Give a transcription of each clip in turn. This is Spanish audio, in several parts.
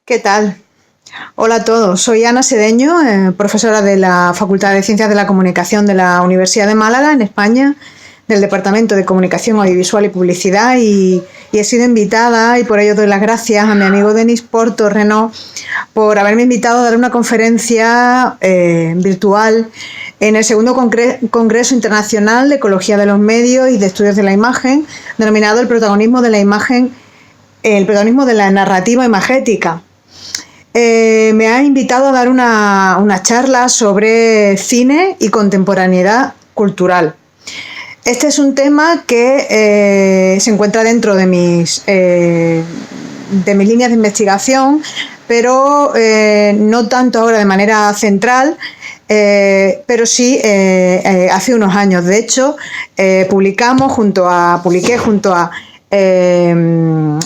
¿Qué tal? Hola a todos, soy Ana Sedeño, profesora de la Facultad de Ciencias de la Comunicación de la Universidad de Málaga, en España, del Departamento de Comunicación Audiovisual y Publicidad y he sido invitada y por ello doy las gracias a mi amigo Denis Porto-Renaud por haberme invitado a dar una conferencia virtual en el segundo Congreso Internacional de Ecología de los Medios y de Estudios de la Imagen, denominado el protagonismo de la imagen, el protagonismo de la narrativa imagética. Me ha invitado a dar una charla sobre cine y contemporaneidad cultural. Este es un tema que se encuentra dentro de mis líneas de investigación, pero no tanto ahora de manera central, pero sí hace unos años. De hecho, publiqué junto a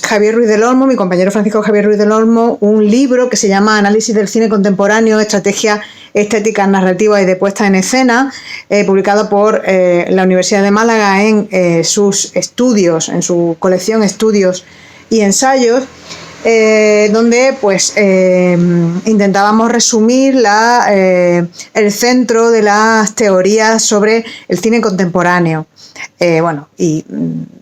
Javier Ruiz del Olmo, mi compañero Francisco Javier Ruiz del Olmo, un libro que se llama Análisis del cine contemporáneo, estrategias estéticas, narrativas y de puesta en escena, publicado por la Universidad de Málaga en sus estudios, en su colección Estudios y Ensayos, donde pues intentábamos resumir el centro de las teorías sobre el cine contemporáneo.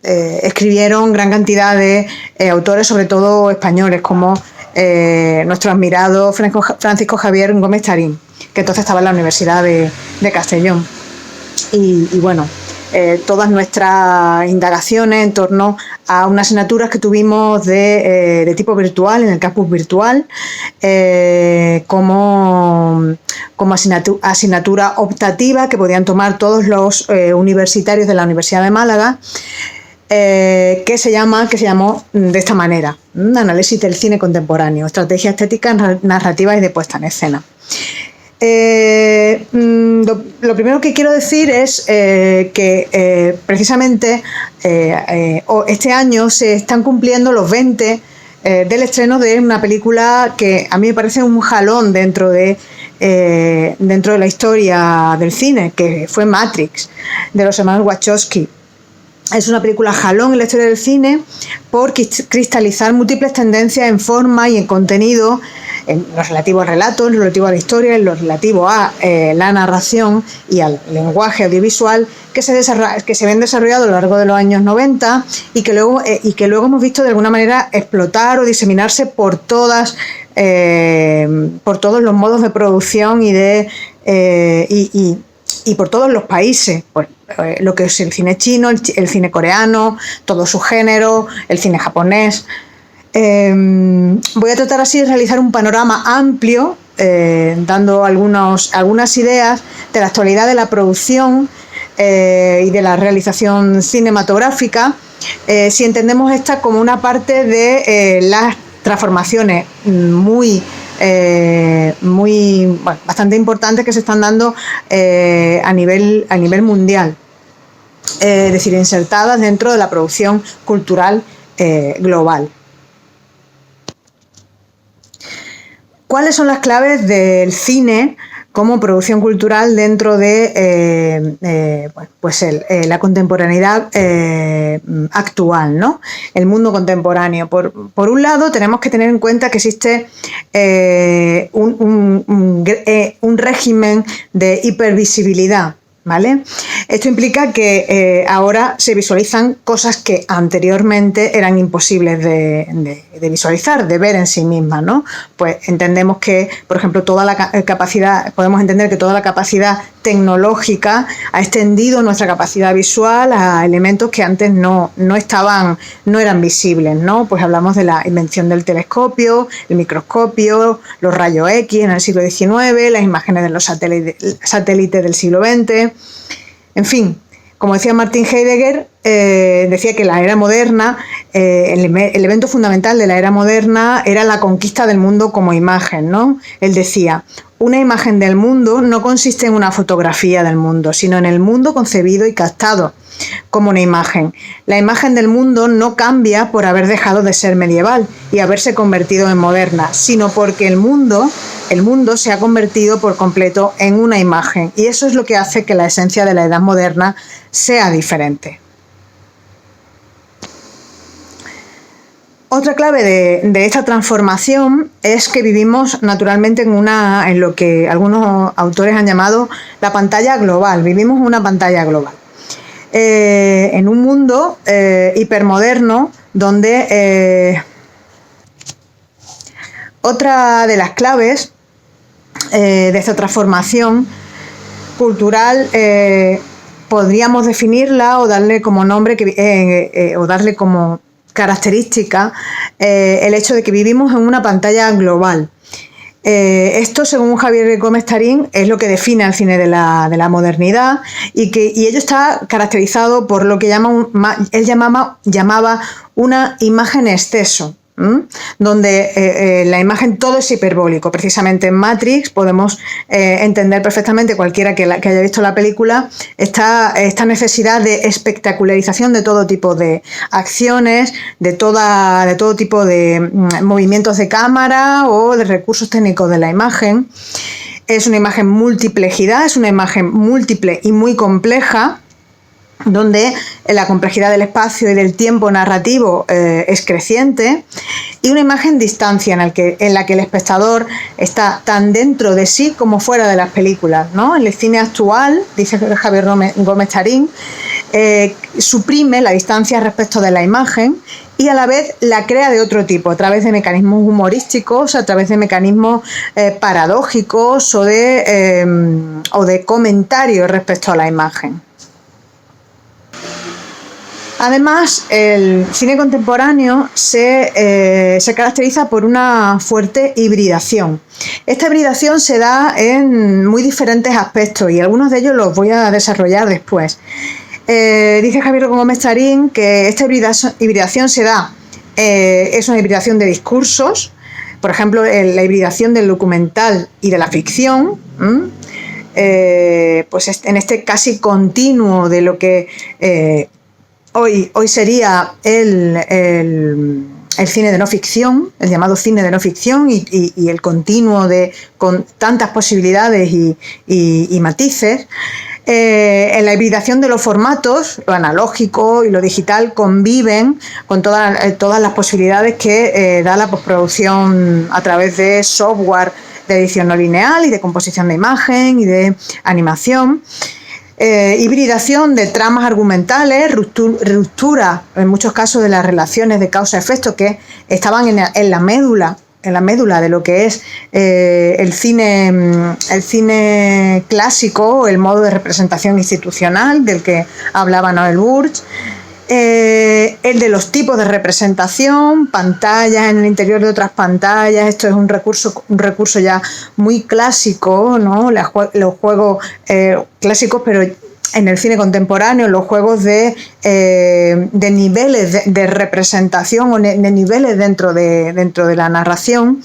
Escribieron gran cantidad de autores, sobre todo españoles, como nuestro admirado Francisco Javier Gómez Tarín, que entonces estaba en la Universidad de Castellón. Todas nuestras indagaciones en torno a unas asignaturas que tuvimos de tipo virtual, en el campus virtual, como asignatura optativa que podían tomar todos los universitarios de la Universidad de Málaga, que se llamó de esta manera: Análisis del cine contemporáneo, estrategias estéticas, narrativas y de puesta en escena. Lo primero que quiero decir es que precisamente este año se están cumpliendo los 20 del estreno de una película que a mí me parece un jalón dentro de la historia del cine, que fue Matrix, de los hermanos Wachowski. Es una película jalón en la historia del cine por cristalizar múltiples tendencias en forma y en contenido, en lo relativo al relato, en lo relativo a la historia, en lo relativo a la narración y al lenguaje audiovisual que se ven desarrollados a lo largo de los años 90 y que luego hemos visto de alguna manera explotar o diseminarse por todos los modos de producción y por todos los países. Pues, lo que es el cine chino, el cine coreano, todos sus géneros, el cine japonés. Voy a tratar así de realizar un panorama amplio, dando algunas ideas de la actualidad de la producción y de la realización cinematográfica, si entendemos esta como una parte de las transformaciones bastante importantes que se están dando a nivel mundial, es decir, insertadas dentro de la producción cultural global. ¿Cuáles son las claves del cine como producción cultural dentro de la contemporaneidad actual, ¿no? El mundo contemporáneo. Por un lado, tenemos que tener en cuenta que existe un régimen de hipervisibilidad, ¿vale? Esto implica que ahora se visualizan cosas que anteriormente eran imposibles de visualizar, de ver en sí mismas, ¿no? Pues entendemos que, por ejemplo, podemos entender que toda la capacidad tecnológica ha extendido nuestra capacidad visual a elementos que antes no eran visibles, ¿no? Pues hablamos de la invención del telescopio, el microscopio, los rayos X en el siglo XIX, las imágenes de los satélites del siglo XX. En fin, como decía Martin Heidegger, decía que la era moderna, el evento fundamental de la era moderna era la conquista del mundo como imagen, ¿no? Él decía: una imagen del mundo no consiste en una fotografía del mundo, sino en el mundo concebido y captado como una imagen. La imagen del mundo no cambia por haber dejado de ser medieval y haberse convertido en moderna, sino porque el mundo se ha convertido por completo en una imagen, y eso es lo que hace que la esencia de la edad moderna sea diferente. Otra clave de esta transformación es que vivimos naturalmente en lo que algunos autores han llamado la pantalla global. Vivimos en una pantalla global. En un mundo hipermoderno donde otra de las claves de esta transformación cultural podríamos definirla o darle como nombre o darle como característica el hecho de que vivimos en una pantalla global. Esto, según Javier Gómez Tarín, es lo que define al cine de la modernidad y ello está caracterizado por lo que él llamaba una imagen exceso. Donde la imagen todo es hiperbólico. Precisamente en Matrix podemos entender perfectamente, cualquiera que haya visto la película, esta necesidad de espectacularización de todo tipo de acciones, de todo tipo de movimientos de cámara o de recursos técnicos de la imagen. Es una imagen multiplejidad, es una imagen múltiple y muy compleja, donde la complejidad del espacio y del tiempo narrativo es creciente, y una imagen distancia en la que el espectador está tan dentro de sí como fuera de las películas, ¿no? En el cine actual, dice Javier Gómez Tarín, suprime la distancia respecto de la imagen y a la vez la crea de otro tipo, a través de mecanismos humorísticos, a través de mecanismos paradójicos o de comentarios respecto a la imagen. Además, el cine contemporáneo se caracteriza por una fuerte hibridación. Esta hibridación se da en muy diferentes aspectos y algunos de ellos los voy a desarrollar después. Dice Javier Gómez Tarín que esta hibridación se da, es una hibridación de discursos, por ejemplo, la hibridación del documental y de la ficción, pues en este casi continuo de lo que hoy sería el cine de no ficción, el llamado cine de no ficción y el continuo con tantas posibilidades y matices. En la hibridación de los formatos, lo analógico y lo digital conviven con todas las posibilidades que da la postproducción a través de software de edición no lineal y de composición de imagen y de animación. Hibridación de tramas argumentales, ruptura en muchos casos de las relaciones de causa-efecto que estaban en la médula de lo que es el cine clásico, el modo de representación institucional del que hablaba Noel Burch. El de los tipos de representación, pantallas en el interior de otras pantallas. Esto es un recurso ya muy clásico, ¿no? Los juegos clásicos, pero en el cine contemporáneo, los juegos de niveles de representación o de niveles dentro de la narración.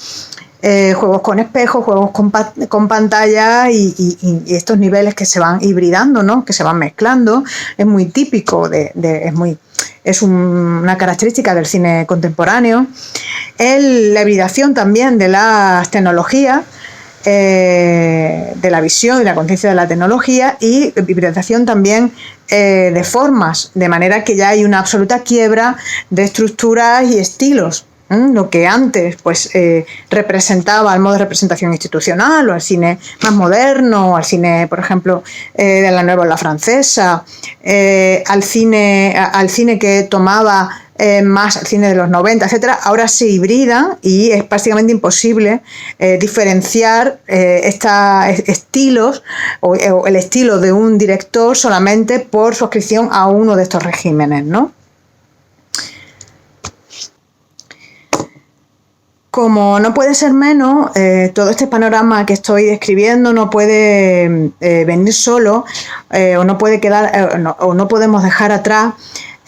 Juegos con espejos, juegos con pantalla y estos niveles que se van hibridando, ¿no? Que se van mezclando. Es muy típico, es una característica del cine contemporáneo. La hibridación también de las tecnologías, de la visión y la conciencia de la tecnología, y hibridación también de formas, de manera que ya hay una absoluta quiebra de estructuras y estilos. Lo que antes pues representaba al modo de representación institucional o al cine más moderno, al cine, por ejemplo, de la nueva ola francesa, al cine que tomaba más el cine de los 90, etcétera, ahora se hibridan y es prácticamente imposible diferenciar estilos o el estilo de un director solamente por su adscripción a uno de estos regímenes, ¿no? Como no puede ser menos, todo este panorama que estoy describiendo no puede venir solo o no puede quedar o no podemos dejar atrás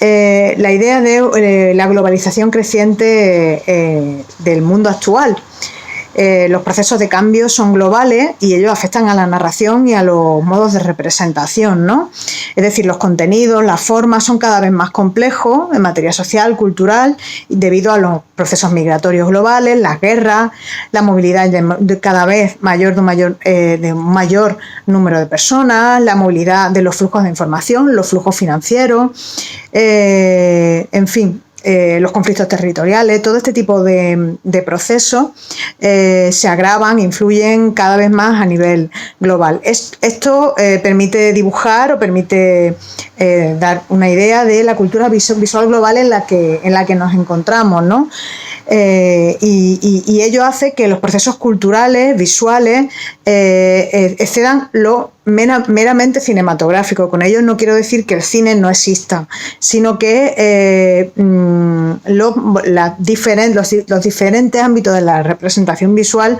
la idea de la globalización creciente del mundo actual. Los procesos de cambio son globales y ellos afectan a la narración y a los modos de representación, ¿no? Es decir, los contenidos, las formas son cada vez más complejos en materia social, cultural, debido a los procesos migratorios globales, las guerras, la movilidad de cada vez de un mayor número de personas, la movilidad de los flujos de información, los flujos financieros, en fin. los conflictos territoriales, todo este tipo de procesos se agravan, influyen cada vez más a nivel global. Esto permite dibujar o permite dar una idea de la cultura visual global en la que nos encontramos, ¿no? Y ello hace que los procesos culturales, visuales, excedan lo meramente cinematográfico. Con ello no quiero decir que el cine no exista, sino que los diferentes ámbitos de la representación visual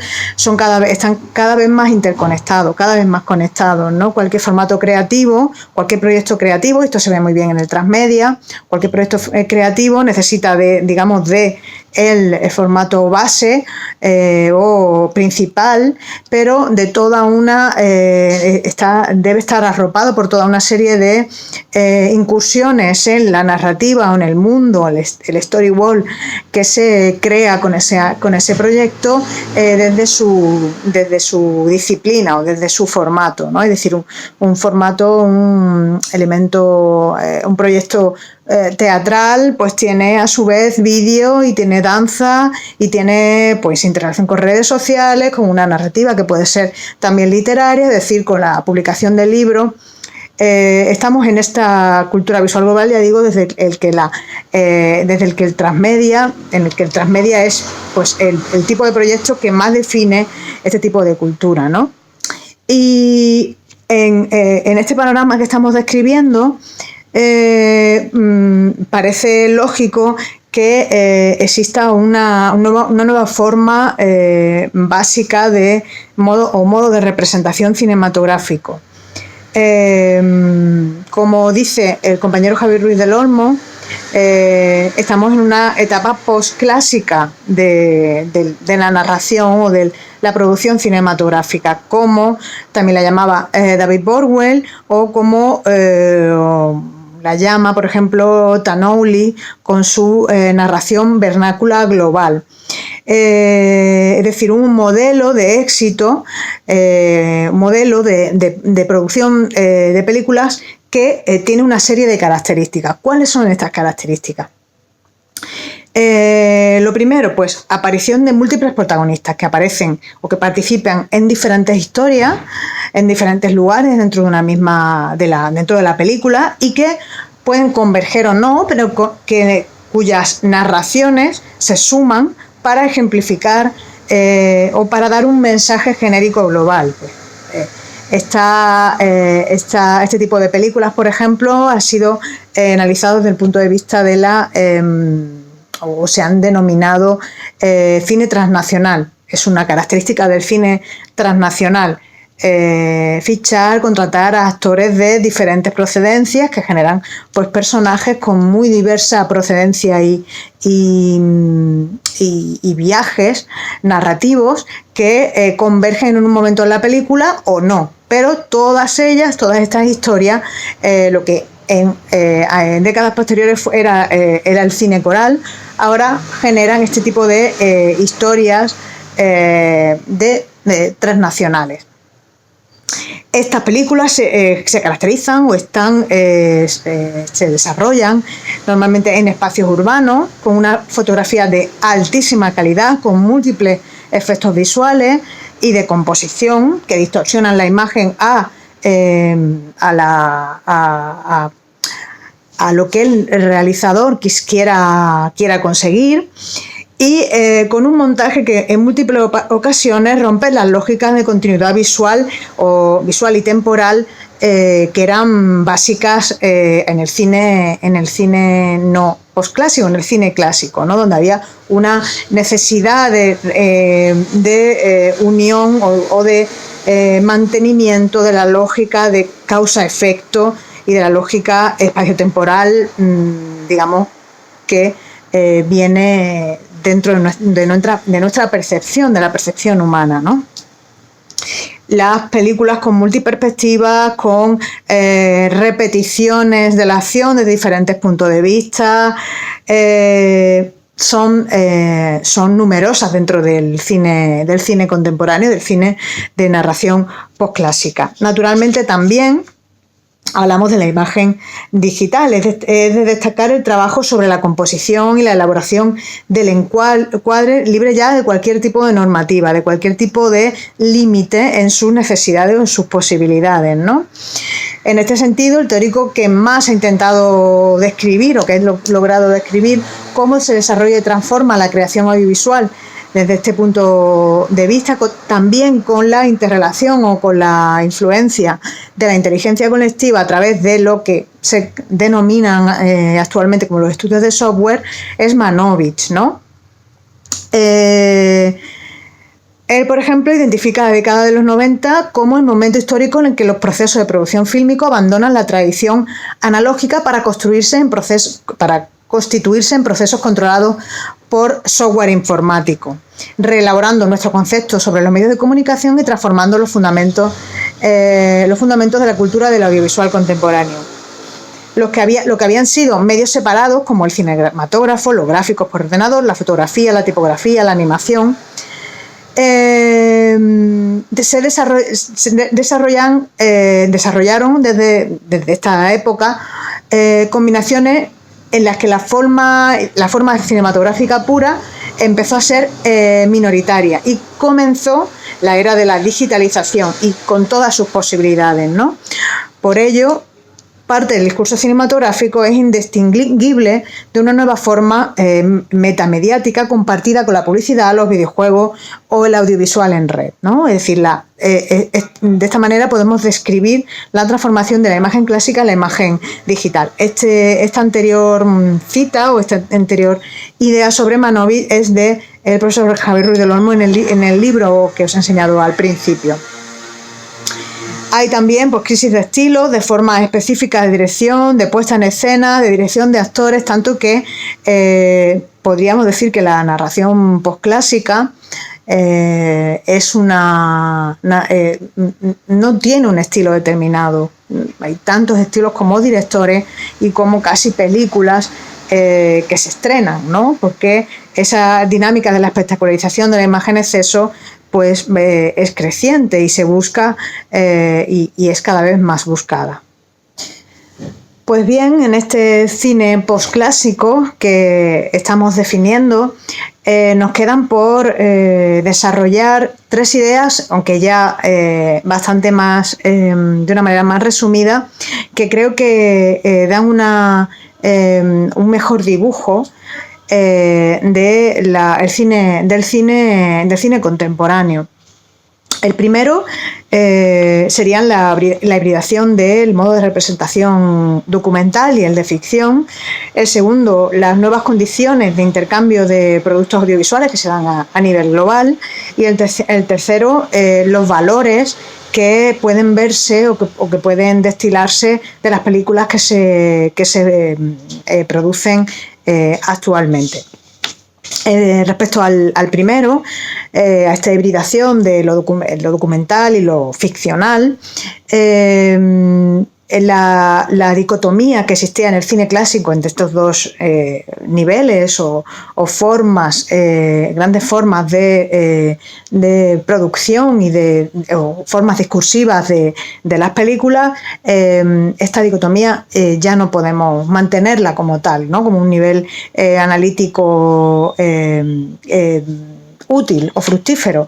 están cada vez más interconectados, cada vez más conectados, ¿no? Cualquier formato creativo, cualquier proyecto creativo, esto se ve muy bien en el transmedia, cualquier proyecto creativo necesita de el formato base o principal, pero de toda una debe estar arropado por toda una serie de incursiones en la narrativa o en el mundo, el storyboard que se crea con ese proyecto desde su disciplina o desde su formato, ¿no? Es decir, un formato, un elemento, un proyecto teatral, pues tiene a su vez vídeo y tiene danza y tiene pues interacción con redes sociales, con una narrativa que puede ser también literaria, es decir, con la publicación del libro. Estamos en esta cultura visual global, ya digo, desde el que el transmedia es pues el tipo de proyecto que más define este tipo de cultura, ¿no? Y en este panorama que estamos describiendo, parece lógico que exista una nueva forma básica de modo de representación cinematográfico. Como dice el compañero Javier Ruiz del Olmo, estamos en una etapa postclásica de la narración o de la producción cinematográfica, como también la llamaba David Borwell, o como la llama, por ejemplo, Tanouly con su narración vernácula global. Es decir, un modelo de éxito, un modelo de producción de películas que tiene una serie de características. ¿Cuáles son estas características? Lo primero, pues aparición de múltiples protagonistas que aparecen o que participan en diferentes historias, en diferentes lugares dentro de una misma dentro de la película, y que pueden converger o no, pero cuyas narraciones se suman para ejemplificar o para dar un mensaje genérico global. Este tipo de películas, por ejemplo, ha sido analizado desde el punto de vista de o se han denominado cine transnacional. Es una característica del cine transnacional. Fichar, contratar a actores de diferentes procedencias que generan pues personajes con muy diversa procedencia y viajes narrativos que convergen en un momento en la película o no, pero todas estas historias, lo que en décadas posteriores era el cine coral, ahora generan este tipo de historias transnacionales. Estas películas se caracterizan o se desarrollan normalmente en espacios urbanos, con una fotografía de altísima calidad, con múltiples efectos visuales y de composición que distorsionan la imagen a lo que el realizador quiera conseguir, y con un montaje que en múltiples ocasiones rompe las lógicas de continuidad visual y temporal que eran básicas en el cine no postclásico, en el cine clásico, ¿no? Donde había una necesidad de unión o de mantenimiento de la lógica de causa-efecto y de la lógica espaciotemporal, digamos, que viene dentro de nuestra percepción, de la percepción humana, ¿no? Las películas con multiperspectivas, con repeticiones de la acción desde diferentes puntos de vista, son numerosas dentro del cine contemporáneo, del cine de narración postclásica. Naturalmente también hablamos de la imagen digital. Es de destacar el trabajo sobre la composición y la elaboración del encuadre libre ya de cualquier tipo de normativa, de cualquier tipo de límite en sus necesidades o en sus posibilidades, ¿no? En este sentido, el teórico que más ha intentado describir o que ha logrado describir cómo se desarrolla y transforma la creación audiovisual desde este punto de vista, también con la interrelación o con la influencia de la inteligencia colectiva a través de lo que se denominan actualmente como los estudios de software, es Manovich, ¿no? Él, por ejemplo, identifica la década de los 90 como el momento histórico en el que los procesos de producción fílmico abandonan la tradición analógica para constituirse en procesos controlados por software informático, reelaborando nuestro concepto sobre los medios de comunicación y transformando los fundamentos de la cultura del audiovisual contemporáneo. Lo que habían sido medios separados, como el cinematógrafo, los gráficos por ordenador, la fotografía, la tipografía, la animación, desarrollaron desde esta época combinaciones en las que la forma cinematográfica pura empezó a ser minoritaria y comenzó la era de la digitalización y con todas sus posibilidades, ¿no? Por ello, parte del discurso cinematográfico es indistinguible de una nueva forma metamediática compartida con la publicidad, los videojuegos o el audiovisual en red, ¿no? Es decir, de esta manera podemos describir la transformación de la imagen clásica a la imagen digital. Esta anterior cita o esta anterior idea sobre Manovich es de el profesor Javier Ruiz del Olmo en el libro que os he enseñado al principio. Hay también crisis de estilo, de formas específicas de dirección, de puesta en escena, de dirección de actores, tanto que podríamos decir que la narración posclásica no tiene un estilo determinado. Hay tantos estilos como directores y como casi películas que se estrenan, ¿no? Porque esa dinámica de la espectacularización de la imagen en exceso pues es creciente y se busca y es cada vez más buscada. Pues bien, en este cine postclásico que estamos definiendo, nos quedan por desarrollar tres ideas, aunque ya bastante más, de una manera más resumida, que creo que dan un mejor dibujo del cine contemporáneo. El primero sería la hibridación del modo de representación documental y el de ficción. El segundo, las nuevas condiciones de intercambio de productos audiovisuales que se dan a nivel global. Y el tercero, los valores que pueden verse o que pueden destilarse de las películas que se producen actualmente. Respecto al primero, a esta hibridación de lo documental y lo ficcional, la dicotomía que existía en el cine clásico entre estos dos niveles o formas, grandes formas de producción o formas discursivas de las películas, esta dicotomía ya no podemos mantenerla como tal, ¿no? Como un nivel analítico útil o fructífero,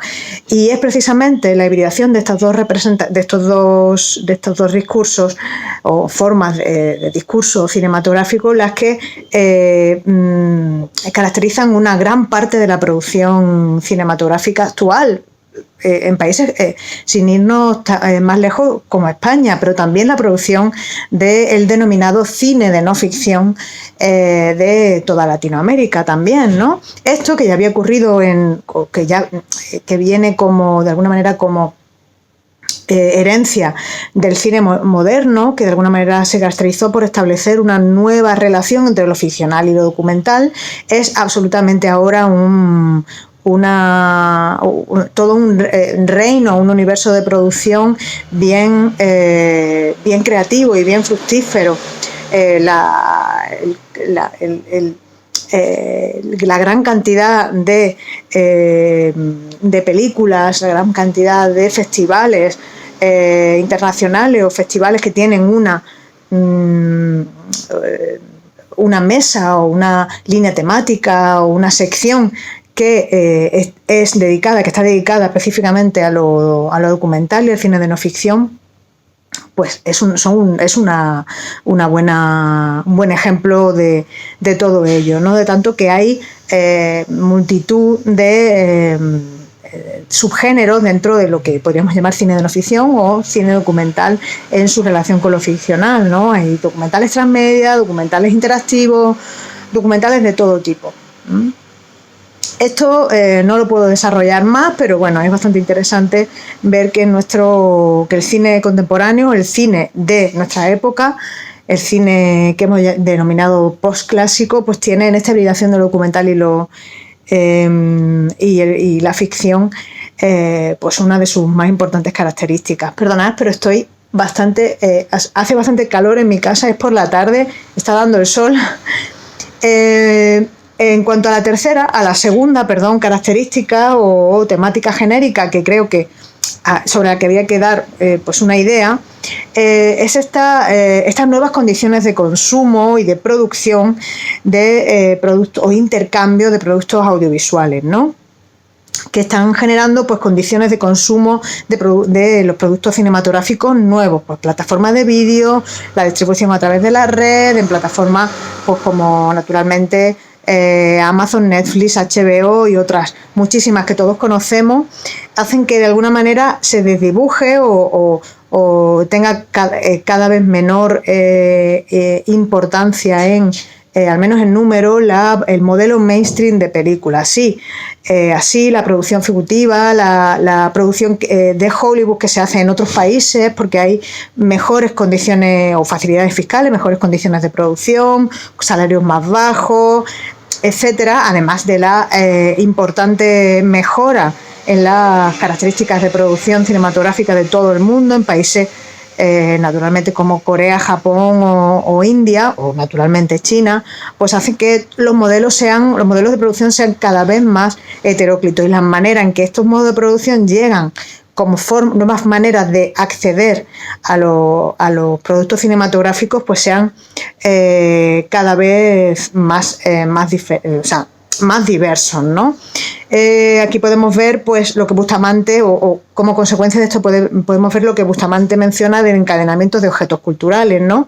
y es precisamente la hibridación de estos dos discursos o formas de discurso cinematográfico las que caracterizan una gran parte de la producción cinematográfica actual en países, sin irnos más lejos, como España, pero también la producción del denominado cine de no ficción de toda Latinoamérica también, ¿no? Esto que ya había ocurrido que viene como, de alguna manera, como herencia del cine moderno, que de alguna manera se caracterizó por establecer una nueva relación entre lo ficcional y lo documental, es absolutamente ahora todo un reino, un universo de producción bien creativo y bien fructífero. La gran cantidad de películas, la gran cantidad de festivales internacionales o festivales que tienen una mesa o una línea temática o una sección que está dedicada específicamente a lo documental y al cine de no ficción, pues es un buen ejemplo de todo ello, ¿no? De tanto que hay multitud de subgéneros dentro de lo que podríamos llamar cine de no ficción o cine documental en su relación con lo ficcional, ¿no? Hay documentales transmedia, documentales interactivos, documentales de todo tipo. Esto no lo puedo desarrollar más, pero bueno, es bastante interesante ver que el cine contemporáneo, el cine de nuestra época, el cine que hemos denominado postclásico, pues tiene en esta hibridación del documental y la ficción, pues una de sus más importantes características. Perdonad, pero estoy hace bastante calor en mi casa, es por la tarde, está dando el sol. En cuanto a la segunda característica o temática genérica que creo que sobre la que había que dar pues una idea, es estas nuevas condiciones de consumo y de producción de productos o intercambio de productos audiovisuales, ¿no? Que están generando pues condiciones de consumo de los productos cinematográficos nuevos, pues plataformas de vídeo, la distribución a través de la red, en plataformas pues como naturalmente Amazon, Netflix, HBO y otras muchísimas que todos conocemos, hacen que de alguna manera se desdibuje o tenga cada vez menor importancia al menos en número, el modelo mainstream de películas. Sí, así la producción ejecutiva, la producción de Hollywood que se hace en otros países porque hay mejores condiciones o facilidades fiscales, mejores condiciones de producción, salarios más bajos, etcétera, además de la importante mejora en las características de producción cinematográfica de todo el mundo en países naturalmente como Corea, Japón o India, o naturalmente China, pues hacen que los modelos de producción sean cada vez más heteróclitos, y la manera en que estos modos de producción llegan como nuevas maneras de acceder a los productos cinematográficos pues sean cada vez más diversos, ¿no? Aquí podemos ver pues lo que Bustamante o como consecuencia de esto podemos ver lo que Bustamante menciona del encadenamiento de objetos culturales, ¿no?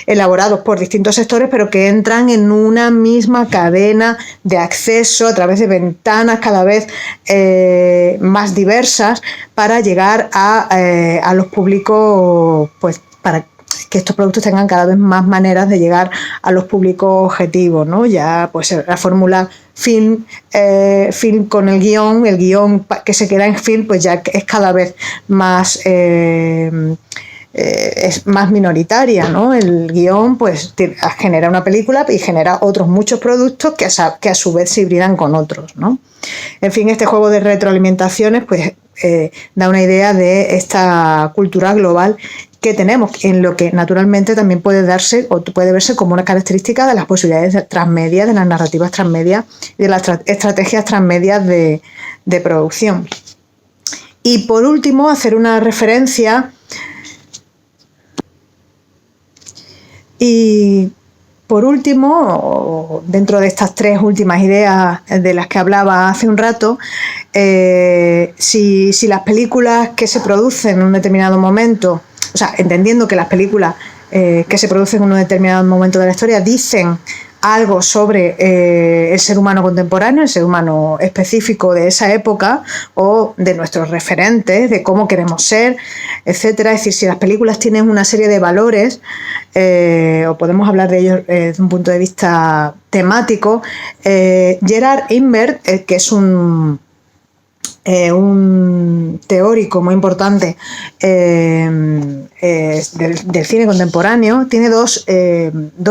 Elaborados por distintos sectores pero que entran en una misma cadena de acceso a través de ventanas cada vez más diversas para llegar a los públicos, pues para que estos productos tengan cada vez más maneras de llegar a los públicos objetivos, ¿no? Ya pues la fórmula film con el guión que se queda en film, pues ya es cada vez más es más minoritaria, ¿no? El guión pues genera una película y genera otros muchos productos que a su vez se hibridan con otros, ¿no? En fin, este juego de retroalimentaciones pues da una idea de esta cultura global que tenemos, en lo que naturalmente también puede verse como una característica de las posibilidades transmedia, de las narrativas transmedia y de las estrategias transmedias de producción. Y por último, hacer una referencia dentro de estas tres últimas ideas de las que hablaba hace un rato, si las películas que se producen en un determinado momento, o sea, entendiendo que las películas que se producen en un determinado momento de la historia dicen algo sobre el ser humano contemporáneo, el ser humano específico de esa época o de nuestros referentes, de cómo queremos ser, etcétera. Es decir, si las películas tienen una serie de valores, o podemos hablar de ellos desde un punto de vista temático, Gerard Imbert, que es un teórico muy importante del cine contemporáneo, tiene dos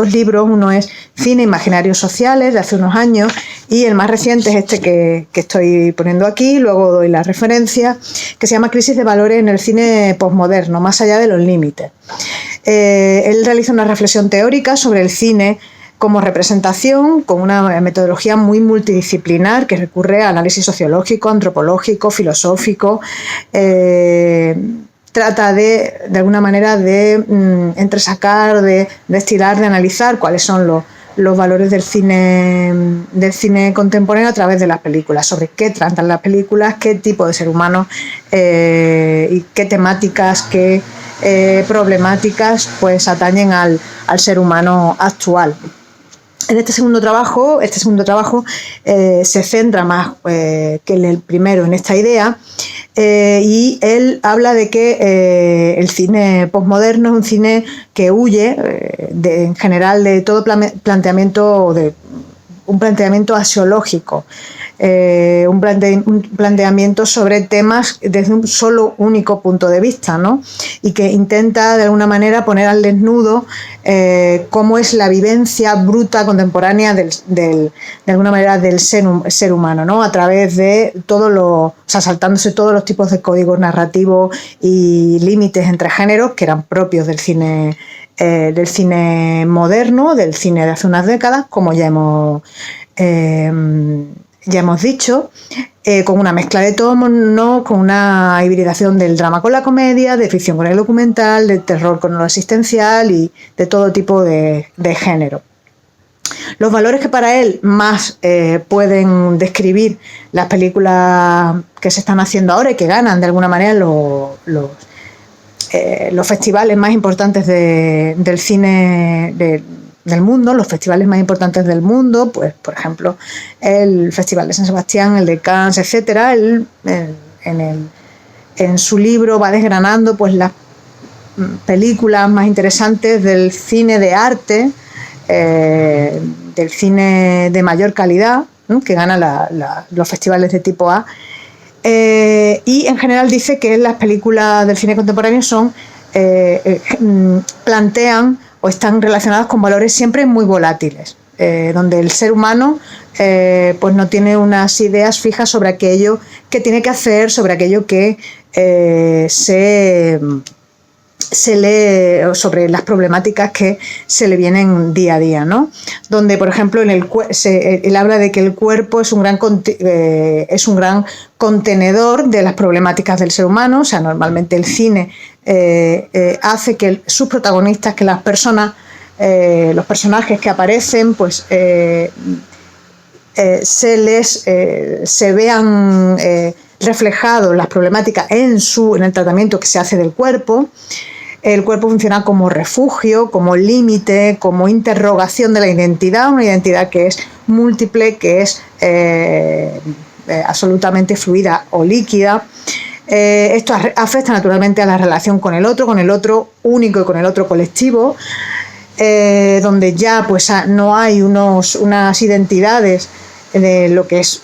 libros. Uno es Cine Imaginarios Sociales, de hace unos años, y el más reciente es este que estoy poniendo aquí, luego doy la referencia, que se llama Crisis de Valores en el cine postmoderno, más allá de los límites. Él realiza una reflexión teórica sobre el cine como representación, con una metodología muy multidisciplinar que recurre a análisis sociológico, antropológico, filosófico, trata de alguna manera de entresacar, de estirar, de analizar cuáles son los valores del cine contemporáneo a través de las películas, sobre qué tratan las películas, qué tipo de ser humano y qué temáticas, qué problemáticas pues atañen al ser humano actual. En este segundo trabajo se centra más que en el primero en esta idea, y él habla de que el cine posmoderno es un cine que huye en general de todo planteamiento, de un planteamiento axiológico, un planteamiento sobre temas desde un solo único punto de vista, ¿no? Y que intenta de alguna manera poner al desnudo cómo es la vivencia bruta contemporánea de alguna manera del ser humano, ¿no? A través de saltándose todos los tipos de códigos narrativos y límites entre géneros que eran propios del cine moderno, del cine de hace unas décadas, como ya hemos dicho, con una mezcla de tonos, ¿no? Con una hibridación del drama con la comedia, de ficción con el documental, de terror con lo existencial y de todo tipo de género. Los valores que para él más pueden describir las películas que se están haciendo ahora y que ganan de alguna manera los festivales más importantes del cine del mundo, los festivales más importantes del mundo, pues por ejemplo el Festival de San Sebastián, el de Cannes, etcétera. Él en su libro va desgranando pues las películas más interesantes del cine de arte, del cine de mayor calidad, ¿no? Que gana los festivales de tipo A, y en general dice que las películas del cine contemporáneo plantean o están relacionadas con valores siempre muy volátiles, donde el ser humano pues no tiene unas ideas fijas sobre aquello que tiene que hacer, sobre aquello que se lee, sobre las problemáticas que se le vienen día a día, ¿no? Donde, por ejemplo, él habla de que el cuerpo es un gran contenedor de las problemáticas del ser humano. O sea, normalmente el cine hace que sus protagonistas, que las personas, los personajes que aparecen, pues se vean reflejados las problemáticas en el tratamiento que se hace del cuerpo. El cuerpo funciona como refugio, como límite, como interrogación de la identidad, una identidad que es múltiple, que es absolutamente fluida o líquida. Esto afecta naturalmente a la relación con el otro único y con el otro colectivo, donde ya pues no hay unas identidades de lo que es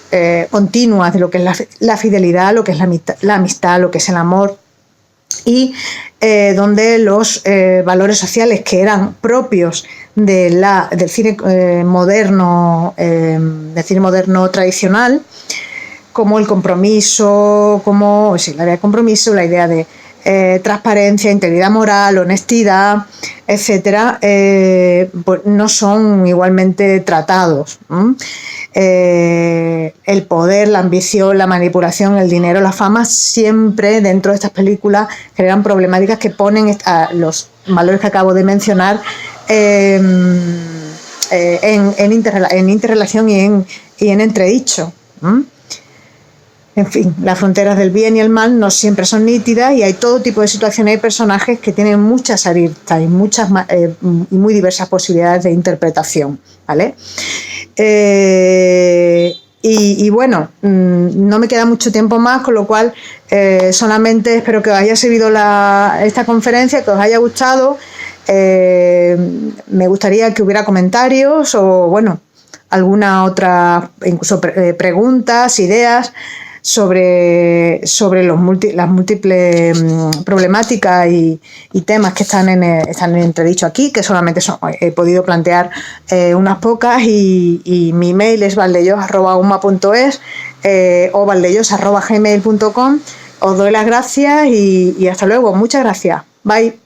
continuas, de lo que es la fidelidad, lo que es la amistad, lo que es el amor, y donde los valores sociales que eran propios del cine moderno, tradicional, como el compromiso, la idea de compromiso, la idea de transparencia, integridad moral, honestidad, etcétera, pues no son igualmente tratados. El poder, la ambición, la manipulación, el dinero, la fama, siempre dentro de estas películas generan problemáticas que ponen a los valores que acabo de mencionar en interrelación y en entredicho. En fin, las fronteras del bien y el mal no siempre son nítidas y hay todo tipo de situaciones y personajes que tienen muchas aristas y muy diversas posibilidades de interpretación, ¿vale? Y bueno, no me queda mucho tiempo más, con lo cual solamente espero que os haya servido esta conferencia, que os haya gustado. Me gustaría que hubiera comentarios o, bueno, alguna otra, incluso preguntas, ideas sobre las múltiples problemáticas y temas que están en entredicho aquí, que solamente he podido plantear unas pocas, y mi email es valdellós@uma.es o valdellós@gmail.com. Os doy las gracias y hasta luego. Muchas gracias. Bye.